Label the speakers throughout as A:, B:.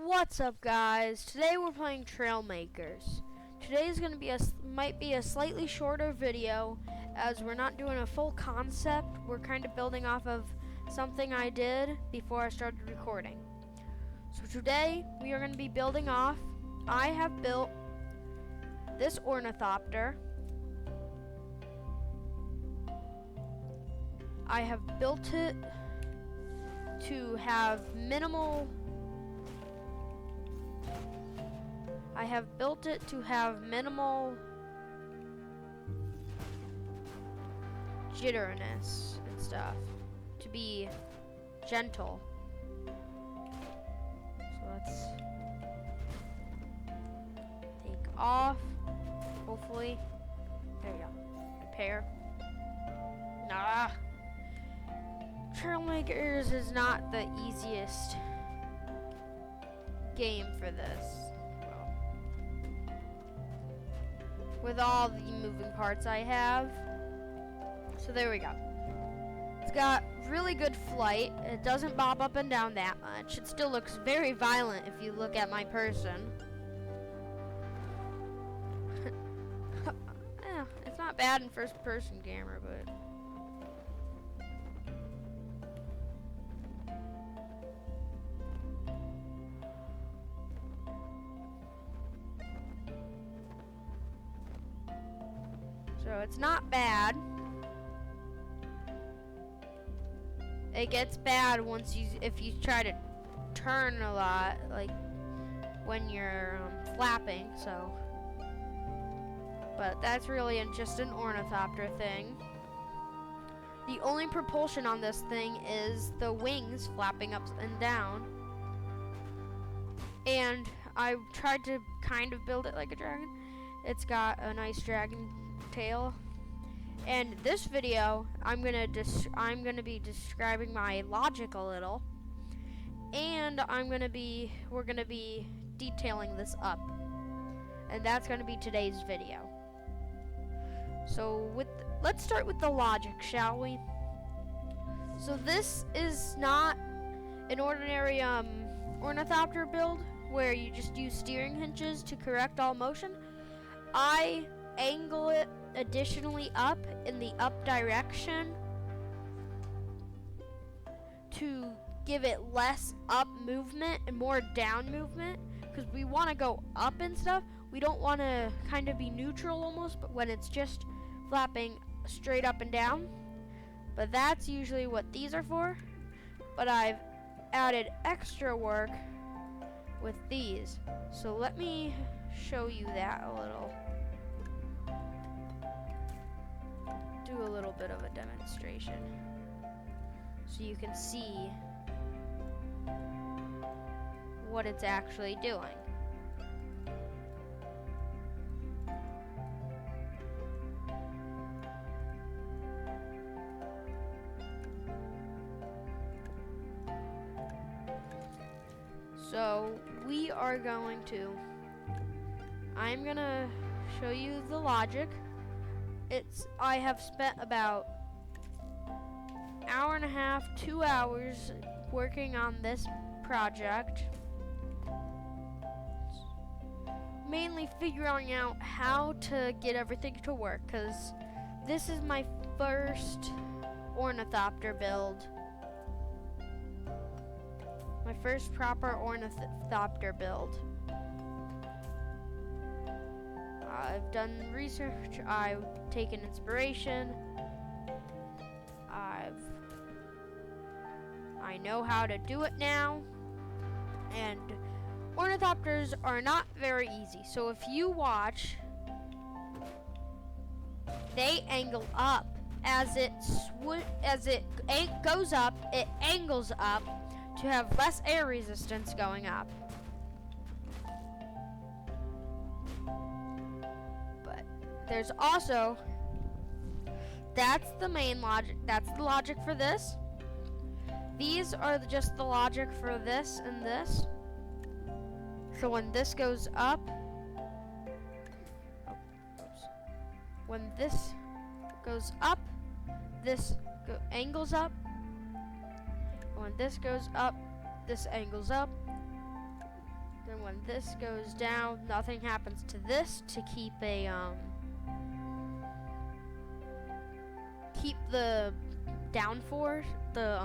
A: What's up, guys? Today we're playing Trail Makers. Today is going to be might be a slightly shorter video, as we're not doing a full concept. We're kind of building off of something I did before I started recording. So today we are going to be building off. I have built this Ornithopter. I have built it to have minimal jitteriness and stuff, to be gentle. So let's take off, hopefully. There we go. Repair. Nah. Trail Makers is not the easiest game for this. With all the moving parts I have. So there we go. It's got really good flight. It doesn't bob up and down that much. It still looks very violent if you look at my person. Yeah, it's not bad in first person camera, but so it's not bad. It gets bad if you try to turn a lot, like when you're flapping. So, but that's really just an Ornithopter thing. The only propulsion on this thing is the wings flapping up and down. And I tried to kind of build it like a dragon. It's got a nice dragon tail. And this video, I'm gonna be describing my logic a little, and we're gonna be detailing this up, and that's gonna be today's video. So let's start with the logic, shall we? So this is not an ordinary Ornithopter build where you just use steering hinges to correct all motion. I angle it additionally up in the up direction to give it less up movement and more down movement, because we want to go up and stuff. We don't want to kind of be neutral almost, but when it's just flapping straight up and down. But that's usually what these are for. But I've added extra work with these, so let me show you that a little. Do a little bit of a demonstration so you can see what it's actually doing. So I'm gonna show you the logic. I have spent about an hour and a half, 2 hours working on this project. Mainly figuring out how to get everything to work, because this is my first Ornithopter build. My first proper Ornithopter build. I've done research, I've taken inspiration, I know how to do it now, and Ornithopters are not very easy. So if you watch, they angle up. As it goes up, it angles up to have less air resistance going up. There's also, that's the main logic, that's the logic for this. These are just the logic for this and this. So when this goes up, when this goes up, this angles up. And when this goes up, this angles up. Then when this goes down, nothing happens to this to keep the down force, the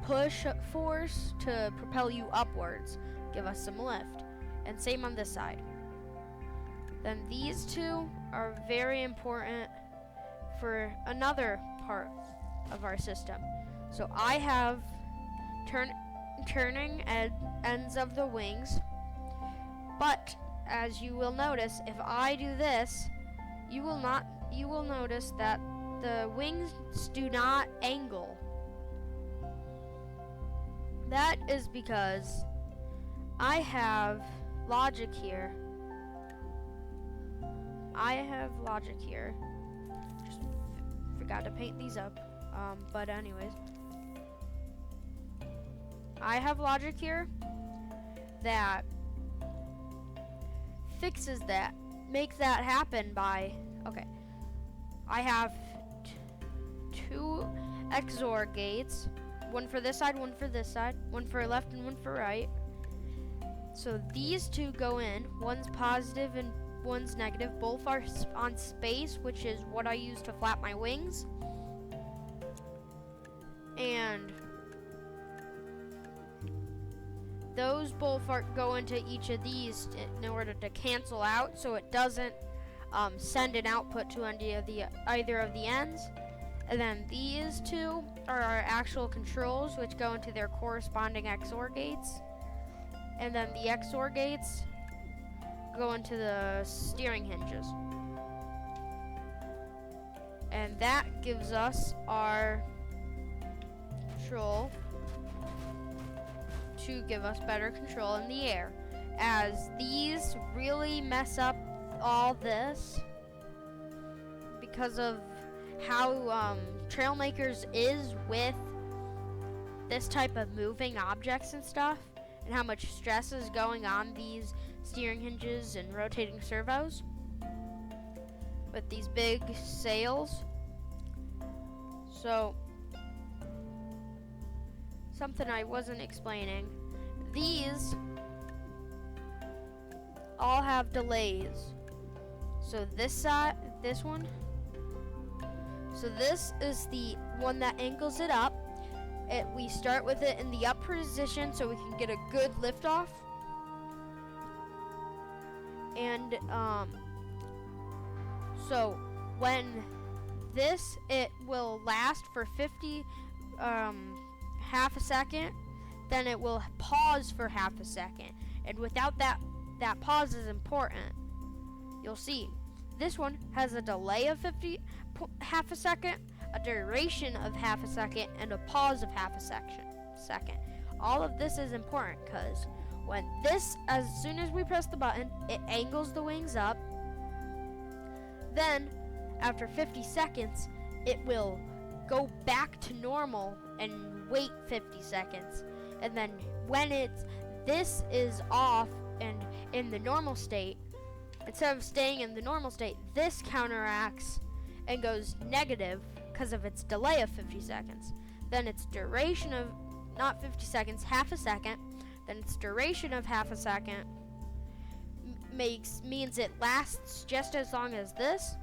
A: push force to propel you upwards, give us some lift. And same on this side. Then these two are very important for another part of our system. So I have turning ends of the wings, but as you will notice, if I do this, you will notice that the wings do not angle. That is because I have logic here. Just forgot to paint these up. But anyways, I have logic here that fixes that, makes that happen by, okay, I have two XOR gates, one for this side, one for this side, one for left and one for right. So these two go in, one's positive and one's negative, both are on space, which is what I use to flap my wings. And those both go into each of these in order to cancel out, so it doesn't send an output to either of the ends. And then these two are our actual controls, which go into their corresponding XOR gates. And then the XOR gates go into the steering hinges. And that gives us our control to give us better control in the air. As these really mess up all this because of how Trailmakers is with this type of moving objects and stuff, and how much stress is going on these steering hinges and rotating servos with these big sails. So, something I wasn't explaining, these all have delays. So this one, so this is the one that angles it up. We start with it in the up position so we can get a good lift off. And so when this, it will last for half a second, then it will pause for half a second. And without that pause is important. You'll see this one has a delay of half a second, a duration of half a second, and a pause of half a second. All of this is important because when this, as soon as we press the button, it angles the wings up. Then after 50 seconds, it will go back to normal and wait 50 seconds. And then when this is off and in the normal state, instead of staying in the normal state, this counteracts and goes negative because of its delay of 50 seconds. Then its duration of, not 50 seconds, half a second, then its duration of half a second means it lasts just as long as this.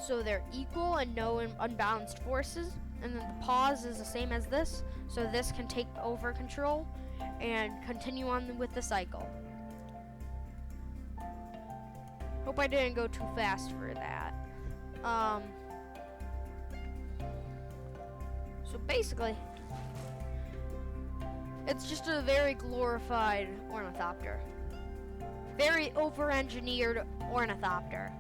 A: So they're equal and no unbalanced forces. And then the pause is the same as this, so this can take over control and continue on with the cycle. Hope I didn't go too fast for that. So basically, it's just a very glorified ornithopter. Very over-engineered ornithopter.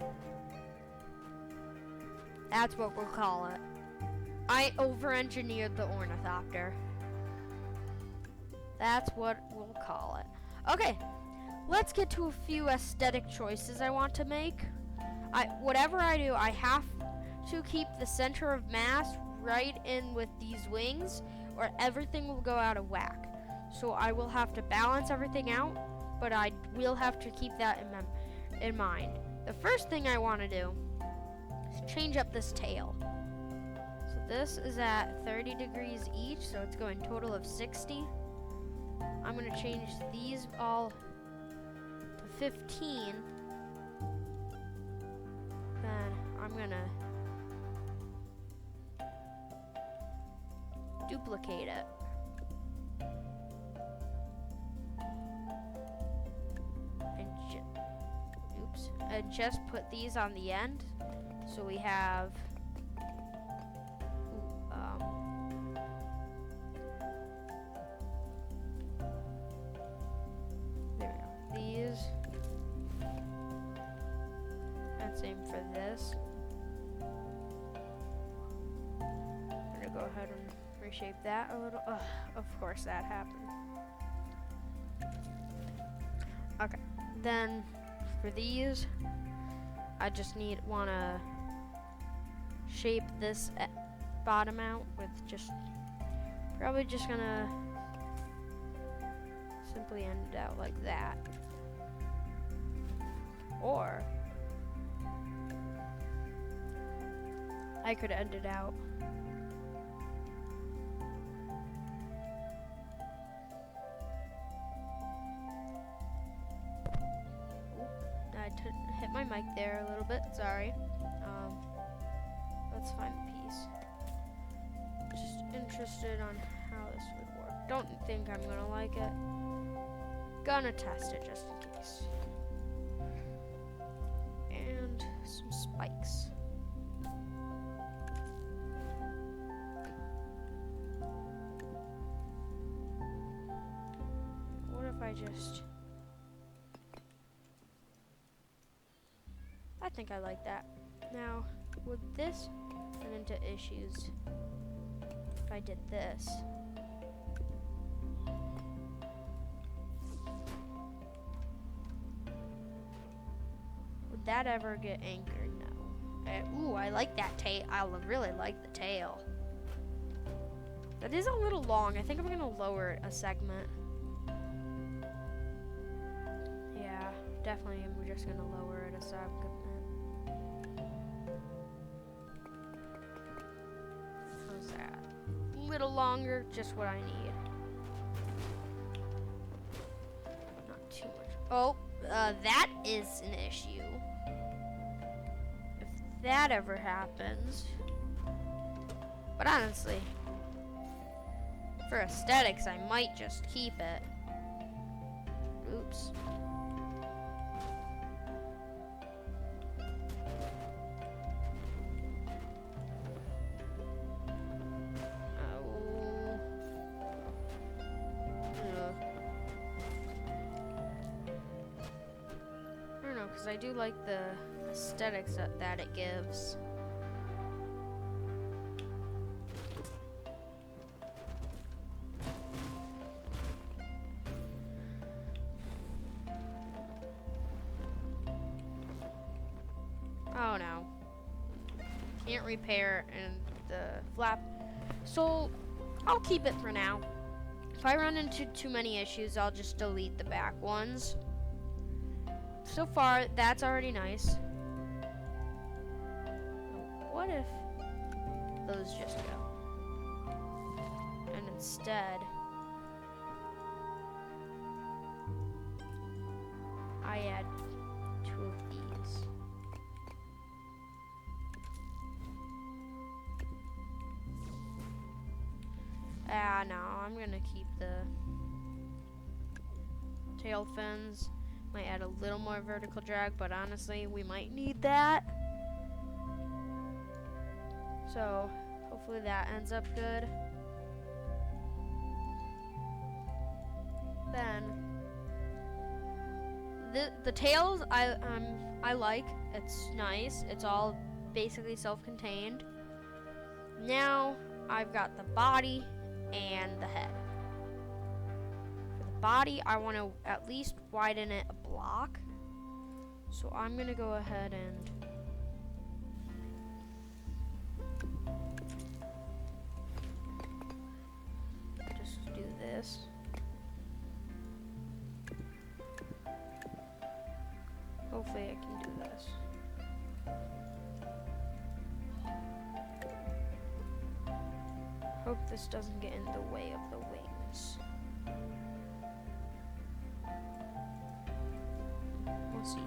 A: That's what we'll call it. I over-engineered the ornithopter. That's what we'll call it. Okay, let's get to a few aesthetic choices I want to make. Whatever I do, I have to keep the center of mass right in with these wings, or everything will go out of whack. So I will have to balance everything out, but I will have to keep that in mind. The first thing I want to do is change up this tail. So this is at 30 degrees each, so it's going total of 60. I'm gonna change these all to 15. Then I'm gonna duplicate it. And just put these on the end. So we have there we go. These. And same for this. I'm gonna go ahead and reshape that a little. Ugh, of course that happened. Okay. Then for these, I just wanna shape this bottom out with probably just gonna simply end it out like that. Or I could end it out hit my mic there a little bit, sorry. Let's find the piece. Just interested on how this would work. Don't think I'm gonna like it. Gonna test it just in case. And some spikes. What if I just... I think I like that. Now, would this run into issues if I did this? Would that ever get anchored? No. Ooh, I like that tail. I really like the tail. That is a little long. I think I'm gonna lower it a segment. Yeah, definitely. We're just gonna lower it a segment. Little longer, just what I need. Not too much. Oh, that is an issue. If that ever happens. But honestly, for aesthetics, I might just keep it. Oops. I do like the aesthetics that it gives. Oh no. Can't repair and the flap. So I'll keep it for now. If I run into too many issues, I'll just delete the back ones. So far, that's already nice. What if those just go? And instead, I add 2 of these. No, I'm gonna keep the tail fins. Might add a little more vertical drag, but honestly, we might need that. So, hopefully that ends up good. Then, the tails I like. It's nice. It's all basically self-contained. Now, I've got the body and the head. Body, I want to at least widen it a block. So I'm going to go ahead and just do this. Hopefully I can do this. Hope this doesn't get in the way of the wings. Let's see.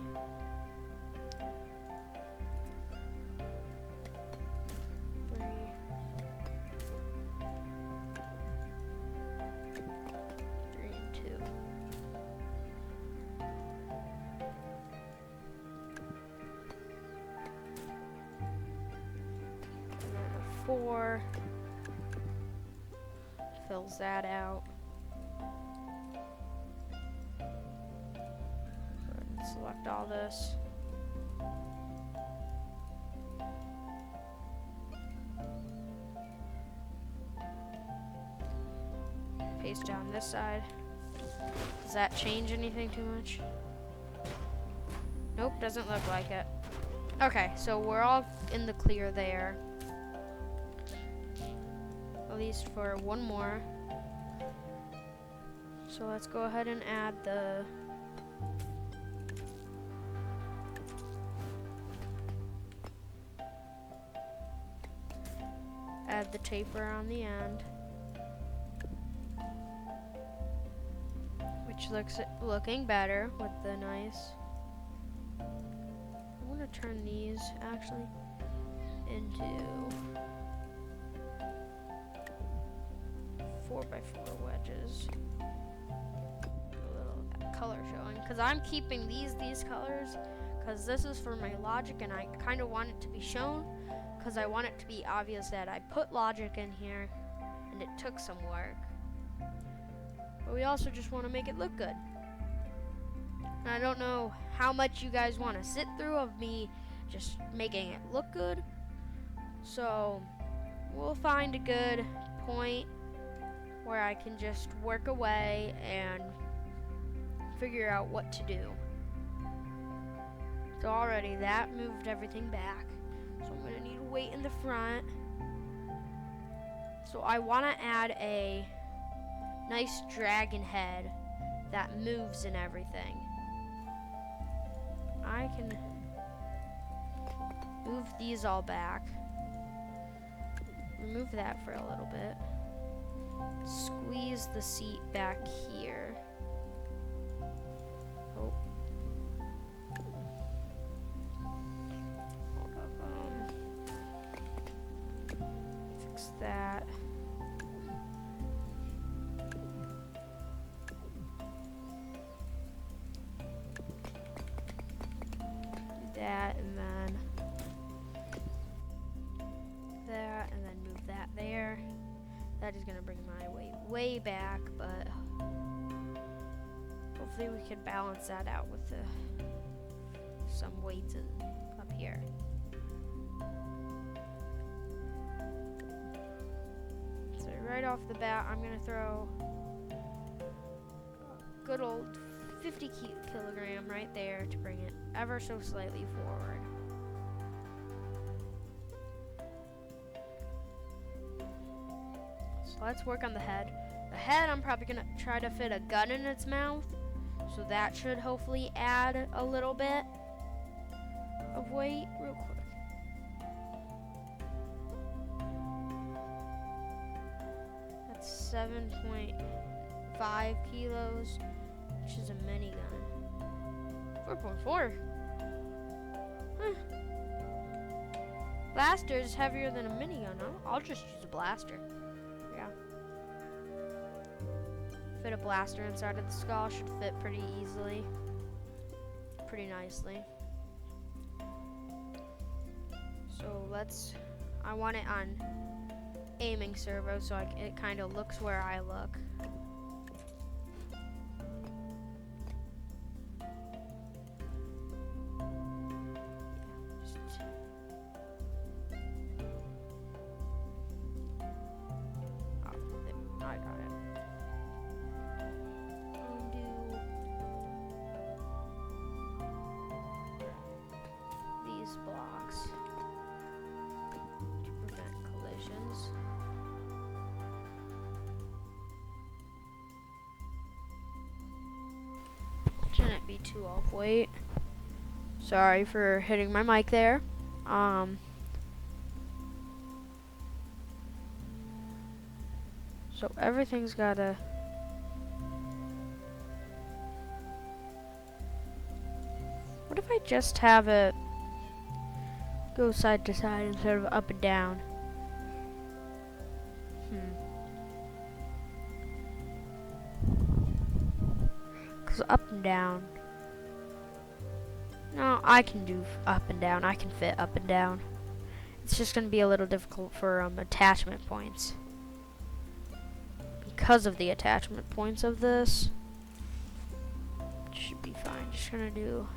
A: Three and two. And then a 4. Fills that out. Select all this. Paste down this side. Does that change anything too much? Nope, doesn't look like it. Okay, so we're all in the clear there. At least for one more. So let's go ahead and add the taper on the end, which looks looking better with the nice. I'm gonna turn these actually into 4x4 wedges. A little color showing, because I'm keeping these colors because this is for my logic, and I kind of want it to be shown. Because I want it to be obvious that I put logic in here and it took some work. But we also just want to make it look good. And I don't know how much you guys want to sit through of me just making it look good. So we'll find a good point where I can just work away and figure out what to do. So already that moved everything back. So I'm gonna need weight in the front. So I wanna add a nice dragon head that moves and everything. I can move these all back. Remove that for a little bit. Squeeze the seat back here. Oh. That. Do that and then that, and then move that there. That is gonna bring my weight way back, but hopefully we can balance that out with some weights up here. Right off the bat, I'm gonna throw a good old 50 kilogram right there to bring it ever so slightly forward. So let's work on the head. The head, I'm probably gonna try to fit a gun in its mouth, so that should hopefully add a little bit of weight real quick. 7.5 kilos, which is a minigun. 4.4. Huh. Blaster is heavier than a minigun. I'll just use a blaster. Yeah. Fit a blaster inside of the skull. Should fit pretty easily. Pretty nicely. So I want it on aiming servo, so it kind of looks where I look. I got it. Undo these blocks to prevent collisions. Shouldn't be too off weight. Sorry for hitting my mic there. So everything's gotta if I just have it go side to side instead of up and down? Because up and down. No, I can do up and down. I can fit up and down. It's just going to be a little difficult for attachment points. Because of the attachment points of this. Should be fine. Just going to do...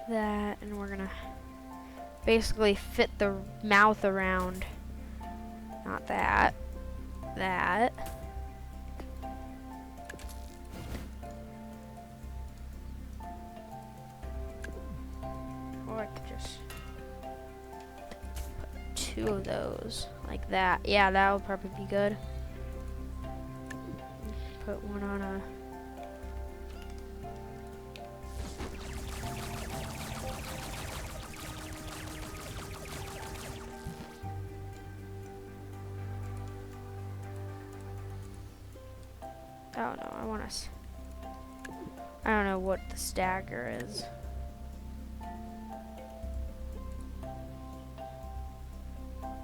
A: that, and we're gonna basically fit the mouth around, not that, that. Or I could just put 2 of those, like that. Yeah, that would probably be good. Put one on a... Oh no, I don't know what the stagger is.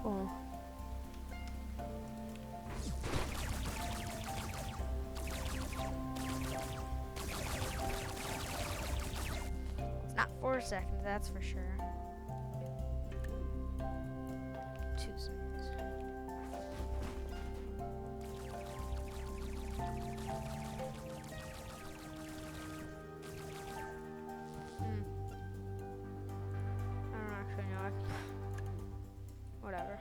A: Oh. It's not 4 seconds, that's for sure. 2 seconds. Whatever.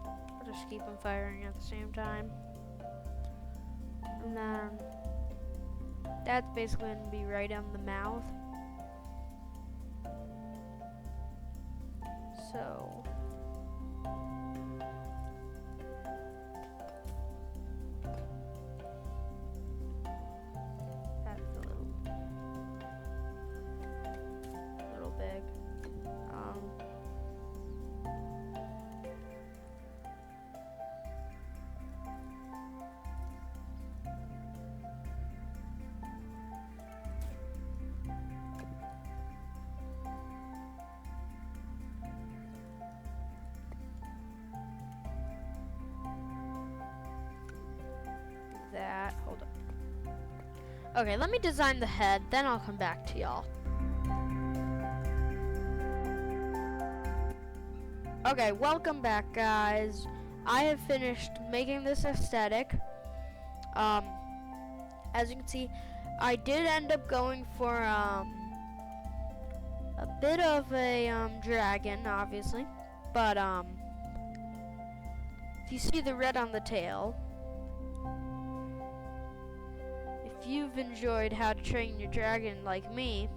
A: I'll just keep them firing at the same time. And then that's basically going to be right on the mouth. So that's a little big. That. Hold up. Okay, let me design the head, then I'll come back to y'all. Okay, welcome back, guys. I have finished making this aesthetic. As you can see, I did end up going for a bit of a dragon, obviously, but if you see the red on the tail, if you've enjoyed How to Train Your Dragon like me,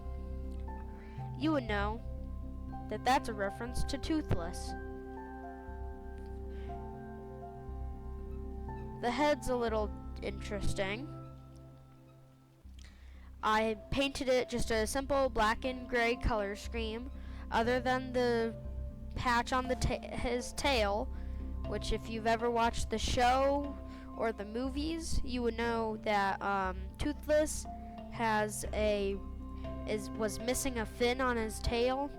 A: you would know that that's a reference to Toothless. The head's a little interesting. I painted it just a simple black and gray color scheme, other than the patch on the his tail, which if you've ever watched the show or the movies, you would know that Toothless was missing a fin on his tail,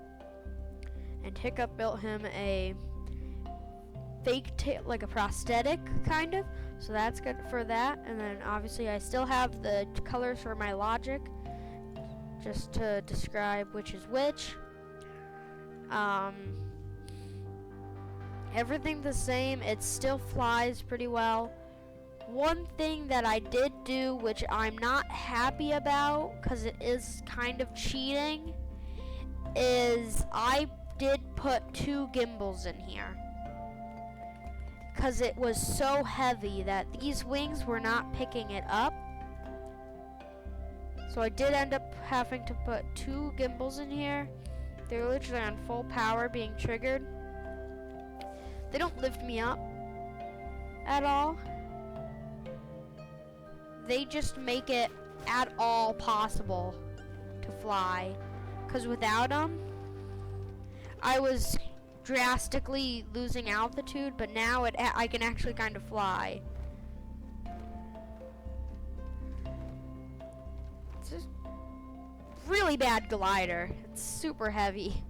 A: and Hiccup built him a fake tail, like a prosthetic kind of, so that's good for that. And then obviously I still have the colors for my logic, just to describe which is which. Everything the same. It still flies pretty well. One thing that I did do, which I'm not happy about because it is kind of cheating, is I did put 2 gimbals in here because it was so heavy that these wings were not picking it up. So I did end up having to put 2 gimbals in here. They're literally on full power being triggered. They don't lift me up at all. They just make it at all possible to fly. Because without them, I was drastically losing altitude, but now I can actually kind of fly. really bad glider. It's super heavy.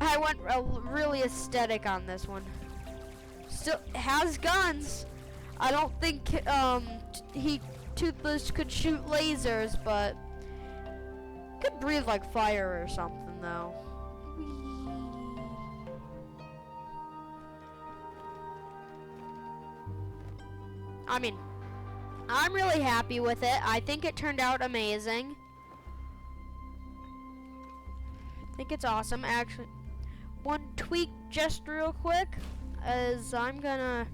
A: I went really aesthetic on this one. Still has guns. I don't think Toothless could shoot lasers, but could breathe like fire or something though. I mean, I'm really happy with it. I think it turned out amazing. I think it's awesome. Actually, one tweak just real quick is I'm gonna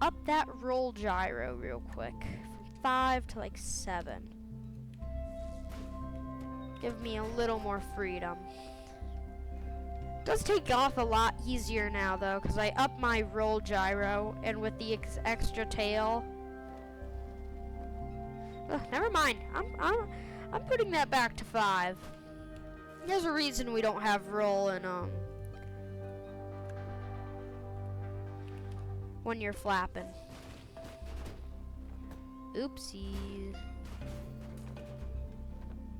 A: up that roll gyro real quick from 5 to like 7. Give me a little more freedom. Does take off a lot easier now though, because I up my roll gyro and with the extra tail. Ugh, never mind. I'm putting that back to 5. There's a reason we don't have roll and when you're flapping. Oopsies.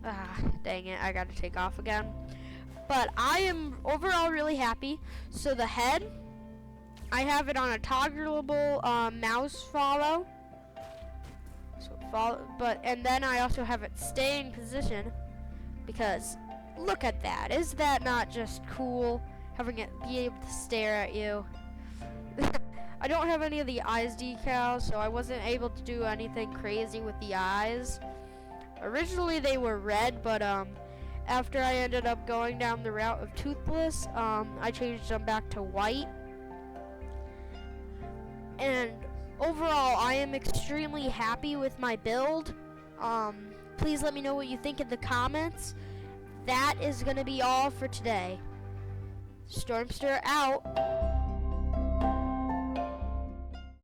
A: Ah, dang it, I gotta take off again. But I am overall really happy. So the head, I have it on a toggleable mouse follow. So and then I also have it stay in position because look at that. Is that not just cool? Having it be able to stare at you. I don't have any of the eyes decals, so I wasn't able to do anything crazy with the eyes. Originally they were red, but after I ended up going down the route of Toothless, I changed them back to white. And overall, I am extremely happy with my build. Please let me know what you think in the comments. That is going to be all for today. Stormster out.